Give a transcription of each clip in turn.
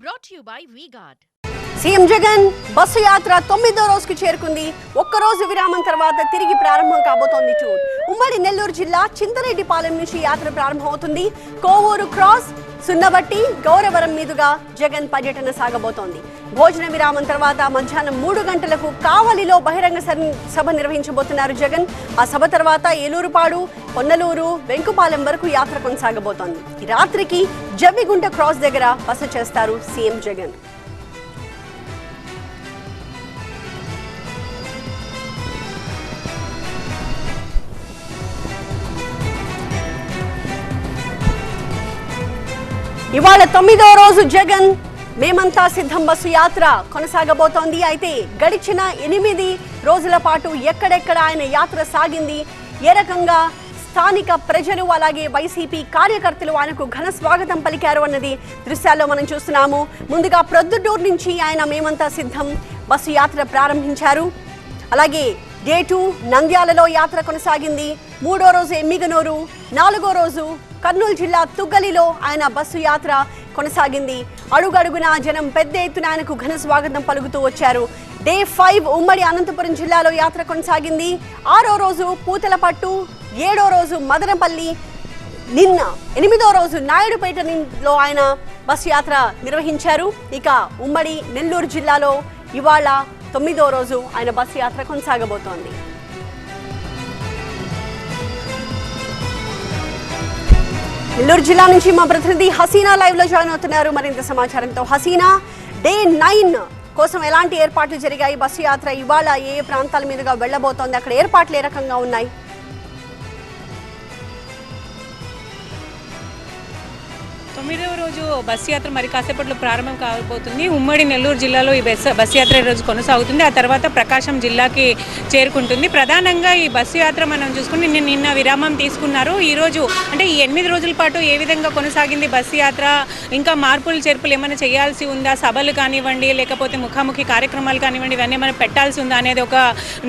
Brought to you by V-Guard. CM Jagan bus యాత్ర 9వ రోజుకు చేరుకుంది. ఒక్కరోజు విరామం తర్వాత తిరిగి ప్రారంభం కాబోతోంది టూర్. ఉమ్మడి నెల్లూరు జిల్లా చింతరెడ్డిపాలెం నుంచి యాత్ర ప్రారంభమవుతుంది. కోవూరు క్రాస్, సున్నబట్టి, గౌరవరం మీదుగా జగన్ పర్యటన సాగబోతోంది. భోజన విరామం తర్వాత మధ్యాహ్నం 3 గంటలకు కావలిలో బహిరంగ సభ నిర్వహించబోతున్నారు జగన్. ఆ సభ తర్వాత ఏలూరుపాడు, పొన్నలూరు, వెంకుపాలెం వరకు యాత్ర కొనసాగబోతోంది. ఈ రాత్రికి జమ్మిగుంట క్రాస్ దగ్గర బస చేస్తారు సీఎం జగన్. ఇవాళ 9వ రోజు జగన్ మేమంతా సిద్ధం బస్సు యాత్ర కొనసాగబోతోంది. అయితే గడిచిన 8 రోజుల పాటు ఎక్కడెక్కడ ఆయన యాత్ర సాగింది, ఏ రకంగా స్థానిక ప్రజలు అలాగే వైసీపీ కార్యకర్తలు ఆయనకు ఘన స్వాగతం పలికారు అన్నది దృశ్యాల్లో మనం చూస్తున్నాము. ముందుగా ప్రొద్దుటూరు నుంచి ఆయన మేమంతా సిద్ధం బస్సు యాత్ర ప్రారంభించారు. అలాగే డే 2 నంద్యాలలో యాత్ర కొనసాగింది. 3వ రోజు ఎమ్మిగనూరు, 4వ రోజు కర్నూలు జిల్లా తుగ్గలిలో ఆయన బస్సు యాత్ర కొనసాగింది. అడుగడుగునా జనం పెద్ద ఎత్తున ఆయనకు ఘన స్వాగతం పలుకుతూ వచ్చారు. డే 5 ఉమ్మడి అనంతపురం జిల్లాలో యాత్ర కొనసాగింది. 6వ రోజు పూతలపట్టు, 7వ రోజు మదనపల్లి, నిన్న 8వ రోజు నాయుడుపేటలో ఆయన బస్సు యాత్ర నిర్వహించారు. ఇక ఉమ్మడి నెల్లూరు జిల్లాలో ఇవాళ 9వ రోజు ఆయన బస్సు యాత్ర కొనసాగబోతోంది. నెల్లూరు జిల్లా నుంచి మా ప్రతినిధి హసీనా లైవ్ లో జాయిన్ అవుతున్నారు మరింత సమాచారంతో. హసీనా, డే 9 కోసం ఎలాంటి ఏర్పాట్లు జరిగాయి? బస్సు యాత్ర ఇవాళ ఏ ప్రాంతాల మీదుగా వెళ్లబోతోంది? అక్కడ ఏర్పాట్లు ఏ రకంగా ఉన్నాయి? 9వ రోజు బస్సు యాత్ర మరి కాసేపట్లో ప్రారంభం కాబోతుంది. ఉమ్మడి నెల్లూరు జిల్లాలో ఈ బస్సు యాత్ర రోజు కొనసాగుతుంది. ఆ తర్వాత ప్రకాశం జిల్లాకి చేరుకుంటుంది. ప్రధానంగా ఈ బస్సు యాత్ర మనం చూసుకుని నిన్న విరామం తీసుకున్నారు. ఈరోజు అంటే ఈ 8 రోజుల పాటు ఏ విధంగా కొనసాగింది బస్సు యాత్ర, ఇంకా మార్పులు చేర్పులు ఏమైనా చేయాల్సి ఉందా, సభలు కానివ్వండి లేకపోతే ముఖాముఖి కార్యక్రమాలు కానివ్వండి ఇవన్నీ ఏమైనా పెట్టాల్సి ఉందా అనేది ఒక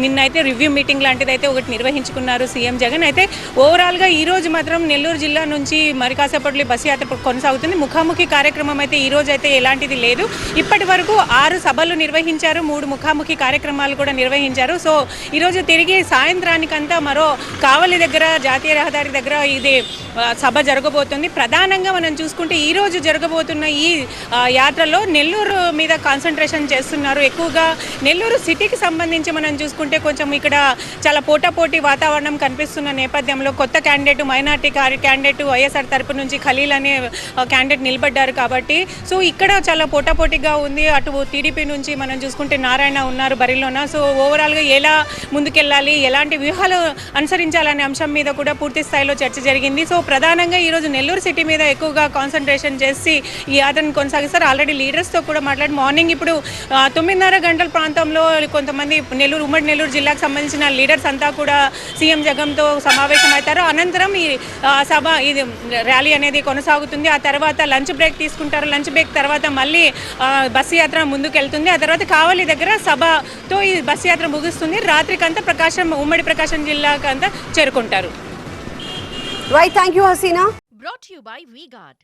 నిన్నైతే రివ్యూ మీటింగ్ లాంటిది అయితే ఒకటి నిర్వహించుకున్నారు సీఎం జగన్. అయితే ఓవరాల్గా ఈరోజు మాత్రం నెల్లూరు జిల్లా నుంచి మరి కాసేపట్లో బస్సు యాత్ర కొనసాగుతుంది. ముఖాముఖి కార్యక్రమం అయితే ఈ రోజు అయితే ఎలాంటిది లేదు. ఇప్పటి వరకు 6 సభలు నిర్వహించారు, 3 ముఖాముఖి కార్యక్రమాలు కూడా నిర్వహించారు. సో ఈరోజు తిరిగి సాయంత్రానికంతా మరో కావలి దగ్గర జాతీయ రహదారి దగ్గర ఇది సభ జరగబోతుంది. ప్రధానంగా మనం చూసుకుంటే ఈ రోజు జరగబోతున్న ఈ యాత్రలో నెల్లూరు మీద కాన్సన్ట్రేషన్ చేస్తున్నారు. ఎక్కువగా నెల్లూరు సిటీకి సంబంధించి మనం చూసుకుంటే కొంచెం ఇక్కడ చాలా పోటాపోటీ వాతావరణం కనిపిస్తున్న నేపథ్యంలో కొత్త క్యాండిడేట్, మైనార్టీ క్యాండిడేట్ వైఎస్ఆర్ తరపు నుంచి ఖలీల్ అనే క్యాండిడేట్ నిలబడ్డారు కాబట్టి సో ఇక్కడ చాలా పోటాపోటీగా ఉంది. అటు టీడీపీ నుంచి మనం చూసుకుంటే నారాయణ ఉన్నారు బరిలోన. సో ఓవరాల్గా ఎలా ముందుకెళ్ళాలి, ఎలాంటి వ్యూహాలు అనుసరించాలనే అంశం మీద కూడా పూర్తి స్థాయిలో చర్చ జరిగింది. సో ప్రధానంగా ఈరోజు నెల్లూరు సిటీ మీద ఎక్కువగా కాన్సన్ట్రేషన్ చేసి ఈ యాత్రను కొనసాగిస్తారు. ఆల్రెడీ లీడర్స్తో కూడా మాట్లాడి మార్నింగ్ ఇప్పుడు 9:30 గంటల ప్రాంతంలో కొంతమంది ఉమ్మడి నెల్లూరు జిల్లాకు సంబంధించిన లీడర్స్ అంతా కూడా సీఎం జగన్తో సమావేశం అవుతారు. అనంతరం ఈ సభ ఇది ర్యాలీ అనేది కొనసాగుతుంది. ఆ తర్వాత లంచ్ బ్రేక్ తీసుకుంటారు. లంచ్ బ్రేక్ తర్వాత మళ్ళీ బస్సు యాత్ర ముందుకు వెళ్తుంది. ఆ తర్వాత కావలి దగ్గర సభతో ఈ బస్సు యాత్ర ముగుస్తుంది. రాత్రికంతా ఉమ్మడి ప్రకాశం జిల్లాకంతా చేరుకుంటారు. Right, thank you, Hasina. Brought to you by V-Guard.